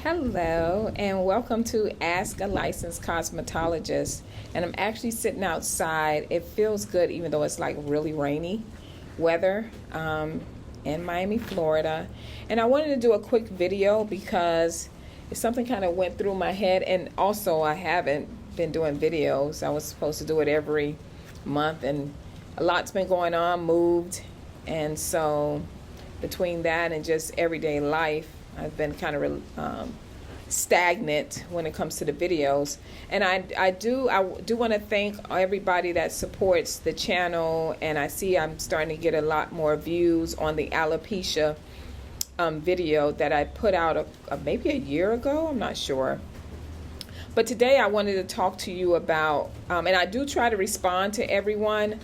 Hello, and welcome to Ask a Licensed Cosmetologist. And I'm actually sitting outside. It feels good, even though it's like really rainy weather in Miami, Florida. And I wanted to do a quick video because something kind of went through my head. And also, I haven't been doing videos. I was supposed to do it every month, and a lot's been going on, moved. And so, between that and just everyday life, I've been kind of stagnant when it comes to the videos. And I do want to thank everybody that supports the channel, and I see I'm starting to get a lot more views on the alopecia video that I put out maybe a year ago, I'm not sure. But today I wanted to talk to you about, and I do try to respond to everyone,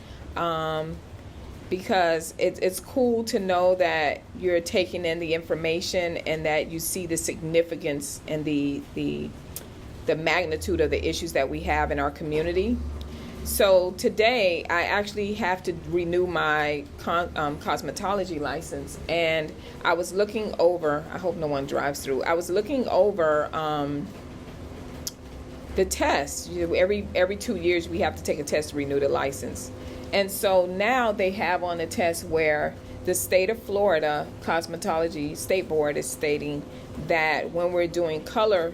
because it's cool to know that you're taking in the information and that you see the significance and the magnitude of the issues that we have in our community. So today I actually have to renew my cosmetology license, and I was looking over, I hope no one drives through, I was looking over the test. Every 2 years we have to take a test to renew the license. And so now they have on the test where the state of Florida Cosmetology State Board is stating that when we're doing color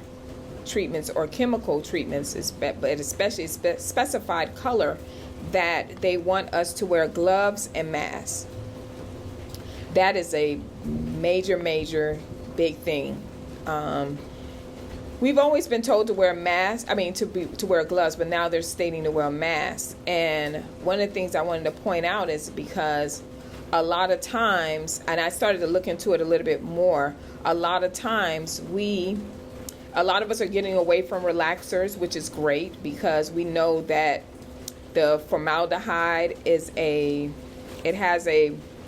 treatments or chemical treatments, but especially specified color, that they want us to wear gloves and masks. That is a major big thing. We've always been told to wear masks, to wear gloves, but now they're stating to wear masks. And one of the things I wanted to point out is because a lot of times, and I started to look into it a little bit more, a lot of times a lot of us are getting away from relaxers, which is great because we know that the formaldehyde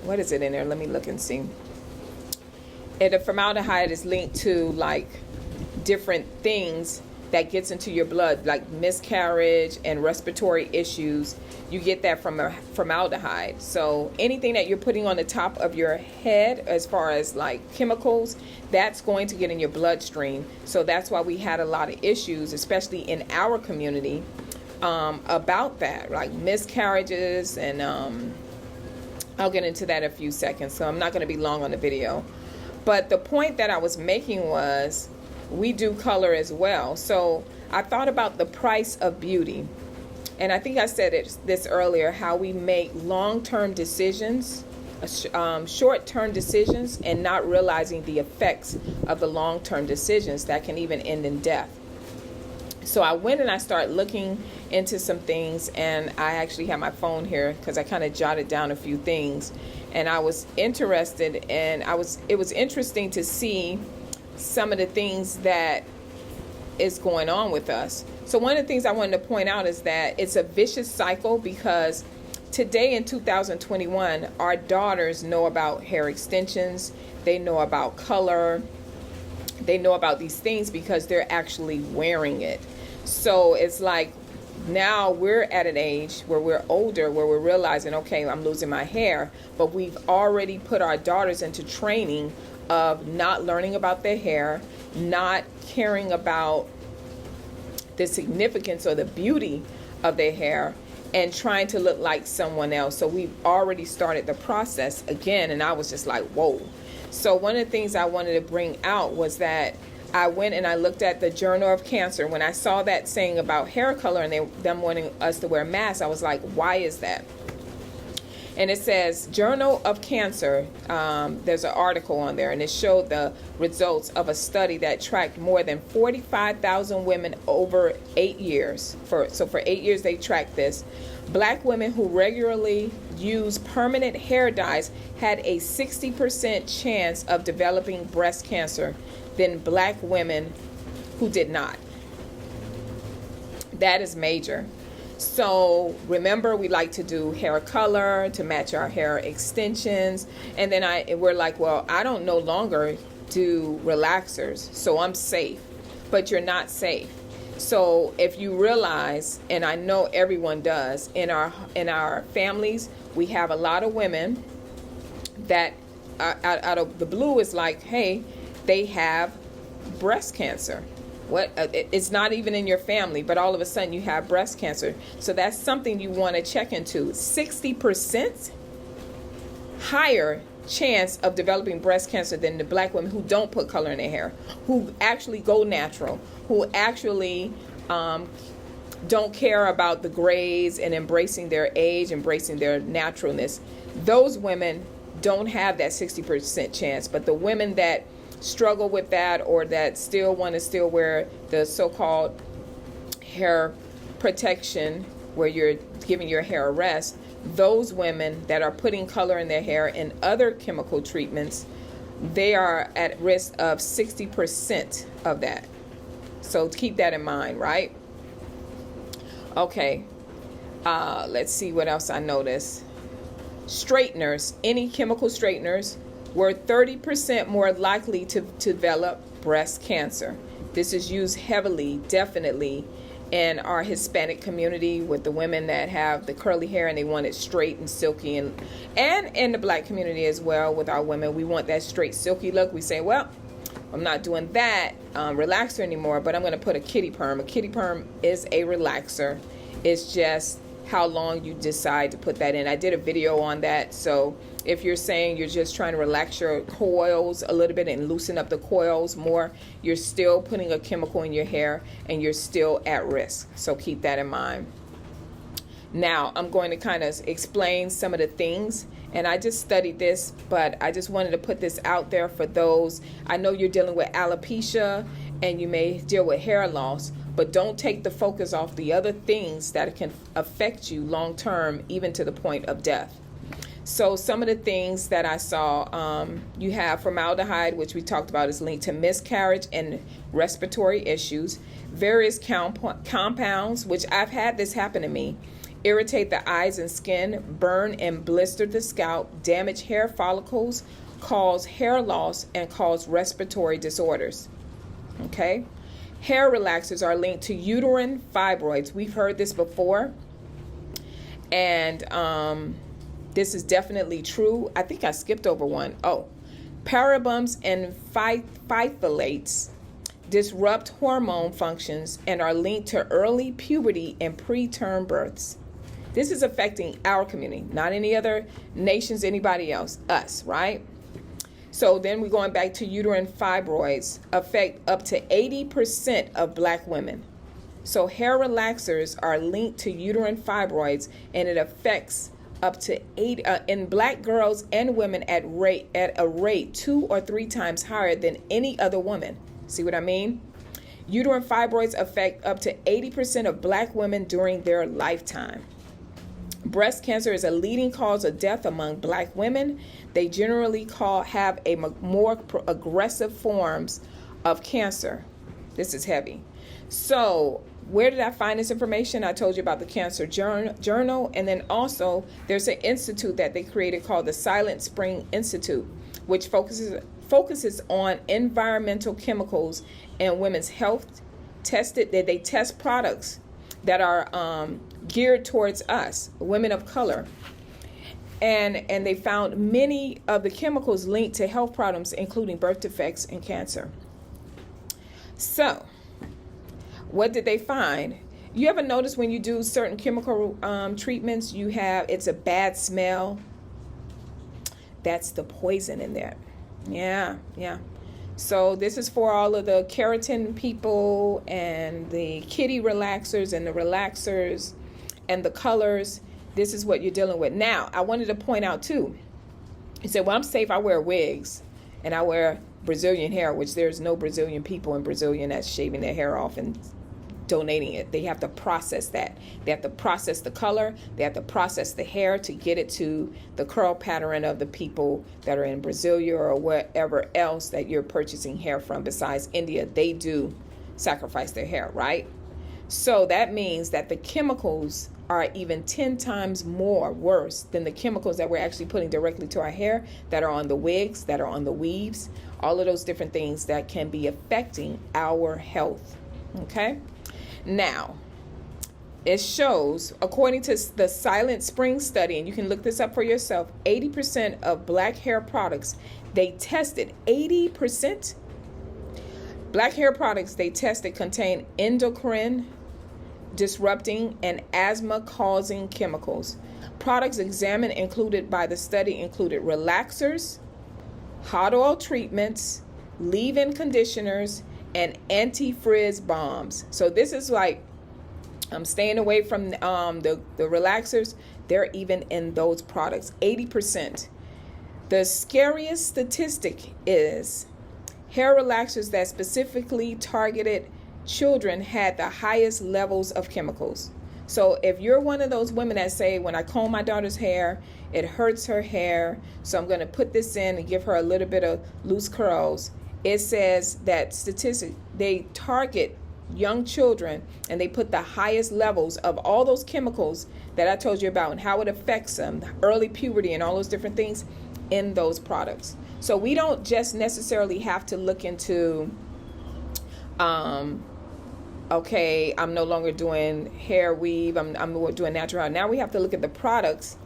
what is it in there? Let me look and see. And the formaldehyde is linked to like different things that gets into your blood, like miscarriage and respiratory issues. You get that from a formaldehyde. So anything that you're putting on the top of your head as far as like chemicals, that's going to get in your bloodstream. So that's why we had a lot of issues, especially in our community, about that, like miscarriages. And I'll get into that in a few seconds, so I'm not going to be long on the video. But the point that I was making was, we do color as well. So I thought about the price of beauty. And I think I said this earlier, how we make long-term decisions, short-term decisions, and not realizing the effects of the long-term decisions that can even end in death. So I went and I started looking into some things, and I actually have my phone here because I kind of jotted down a few things. And I was interested, and it was interesting to see some of the things that is going on with us. So one of the things I wanted to point out is that it's a vicious cycle, because today in 2021, our daughters know about hair extensions, they know about color, they know about these things because they're actually wearing it. So it's like now we're at an age where we're older, where we're realizing, okay, I'm losing my hair, but we've already put our daughters into training of not learning about their hair, not caring about the significance or the beauty of their hair, and trying to look like someone else. So we've already started the process again, and I was just like, whoa. So one of the things I wanted to bring out was that I went and I looked at the Journal of Cancer. When I saw that saying about hair color and them wanting us to wear masks, I was like, why is that? And it says, Journal of Cancer, there's an article on there, and it showed the results of a study that tracked more than 45,000 women over 8 years. So for 8 years they tracked this. Black women who regularly use permanent hair dyes had a 60% chance of developing breast cancer than black women who did not. That is major. So remember, we like to do hair color to match our hair extensions. And then we're like, well, I don't no longer do relaxers, so I'm safe. But you're not safe. So if you realize, and I know everyone does, in our families, we have a lot of women that out of the blue is like, hey, they have breast cancer. It's not even in your family, but all of a sudden you have breast cancer. So that's something you want to check into. 60% higher chance of developing breast cancer than the black women who don't put color in their hair, who actually go natural, who actually don't care about the grays and embracing their age, embracing their naturalness. Those women don't have that 60% chance. But the women that struggle with that, or that still want to still wear the so-called hair protection where you're giving your hair a rest, those women that are putting color in their hair and other chemical treatments, they are at risk of 60% of that. So keep that in mind, right? Okay, let's see what else I noticed. Straighteners, any chemical straighteners, were 30% more likely to develop breast cancer. This is used heavily, definitely, in our Hispanic community with the women that have the curly hair and they want it straight and silky, and in the black community as well with our women. We want that straight, silky look. We say, well, I'm not doing that relaxer anymore, but I'm going to put a kitty perm. A kitty perm is a relaxer. It's just how long you decide to put that in. I did a video on that. So if you're saying you're just trying to relax your coils a little bit and loosen up the coils more, you're still putting a chemical in your hair and you're still at risk. So keep that in mind. Now I'm going to kind of explain some of the things, and I just studied this, but I just wanted to put this out there for those. I know you're dealing with alopecia and you may deal with hair loss, but don't take the focus off the other things that can affect you long term, even to the point of death. So some of the things that I saw, you have formaldehyde, which we talked about, is linked to miscarriage and respiratory issues. Various compounds, which I've had this happen to me, irritate the eyes and skin, burn and blister the scalp, damage hair follicles, cause hair loss, and cause respiratory disorders. Okay? Hair relaxers are linked to uterine fibroids. We've heard this before, and this is definitely true. I think I skipped over one. Oh, parabens and phthalates disrupt hormone functions and are linked to early puberty and preterm births. This is affecting our community, not any other nations, anybody else, us, right? So then we're going back to uterine fibroids, affect up to 80% of black women. So hair relaxers are linked to uterine fibroids, and it affects up to 8 in black girls and women at a rate 2 or 3 times higher than any other woman. See what I mean? Uterine fibroids affect up to 80% of black women during their lifetime. Breast cancer is a leading cause of death among black women. They generally have a more aggressive forms of cancer. This is heavy. So where did I find this information? I told you about the Cancer Journal, and then also there's an institute that they created called the Silent Spring Institute, which focuses on environmental chemicals and women's health. They test products that are geared towards us, women of color. And they found many of the chemicals linked to health problems, including birth defects and cancer. So, what did they find? You ever notice when you do certain chemical treatments, it's a bad smell? That's the poison in there. Yeah. So this is for all of the keratin people and the kitty relaxers and the relaxers and the colors. This is what you're dealing with. Now, I wanted to point out too, you said, well, I'm safe. I wear wigs and I wear Brazilian hair, which there's no Brazilian people in Brazilian that's shaving their hair off and donating it. They have to process that. They have to process the color. They have to process the hair to get it to the curl pattern of the people that are in Brasilia or wherever else that you're purchasing hair from besides India. They do sacrifice their hair, right? So that means that the chemicals are even 10 times more worse than the chemicals that we're actually putting directly to our hair, that are on the wigs, that are on the weaves, all of those different things that can be affecting our health. Okay? Now, it shows, according to the Silent Spring study, and you can look this up for yourself, 80% of black hair products, they tested 80%. Black hair products they tested contain endocrine disrupting and asthma causing chemicals. Products examined included by the study included relaxers, hot oil treatments, leave-in conditioners, and anti-frizz balms. So this is like, I'm staying away from the relaxers. They're even in those products, 80%. The scariest statistic is hair relaxers that specifically targeted children had the highest levels of chemicals. So if you're one of those women that say, when I comb my daughter's hair, it hurts her hair, so I'm going to put this in and give her a little bit of loose curls, it says that they target young children and they put the highest levels of all those chemicals that I told you about and how it affects them, early puberty and all those different things in those products. So we don't just necessarily have to look into okay, I'm no longer doing hair weave, I'm doing natural hair. Now we have to look at the products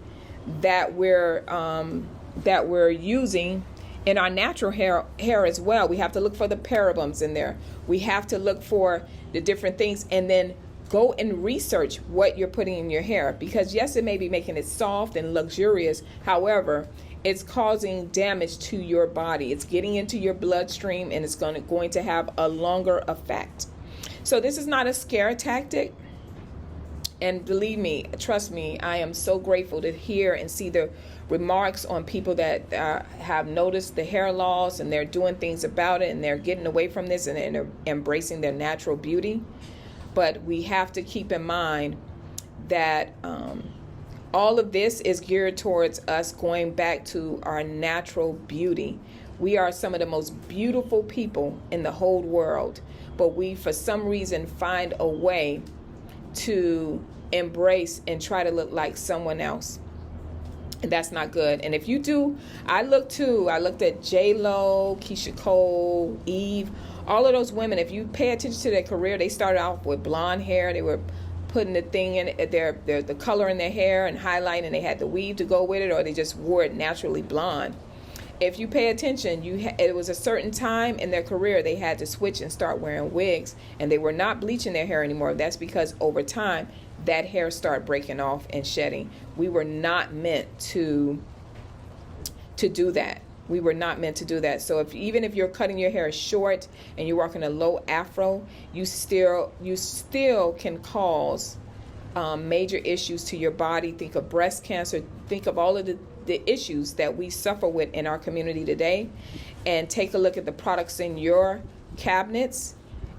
that we're using in our natural hair as well. We have to look for the parabens in there. We have to look for the different things and then go and research what you're putting in your hair, because yes, it may be making it soft and luxurious. However, it's causing damage to your body. It's getting into your bloodstream and it's going to have a longer effect. So this is not a scare tactic. And believe me, trust me, I am so grateful to hear and see the remarks on people that have noticed the hair loss and they're doing things about it and they're getting away from this and they're embracing their natural beauty. But we have to keep in mind that all of this is geared towards us going back to our natural beauty. We are some of the most beautiful people in the whole world, but we, for some reason, find a way to embrace and try to look like someone else. And that's not good. And if you do, I looked at J-Lo, Keisha Cole, Eve, all of those women. If you pay attention to their career, they started off with blonde hair. They were putting the thing in the color in their hair and highlighting, and they had the weave to go with it, or they just wore it naturally blonde. If you pay attention, it was a certain time in their career they had to switch and start wearing wigs, and they were not bleaching their hair anymore. That's because over time that hair started breaking off and shedding. We were not meant to do that. We were not meant to do that. So even if you're cutting your hair short and you're rocking a low afro, you still can cause major issues to your body. Think of breast cancer. Think of all of the issues that we suffer with in our community today, and take a look at the products in your cabinets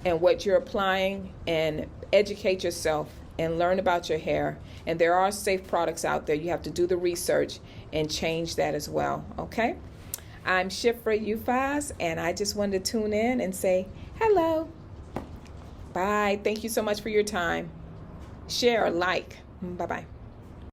and what you're applying, and educate yourself and learn about your hair. And there are safe products out there. You have to do the research and change that as well. Okay? I'm Shifra Ufaz, and I just wanted to tune in and say hello. Bye. Thank you so much for your time. Share, like. Bye-bye.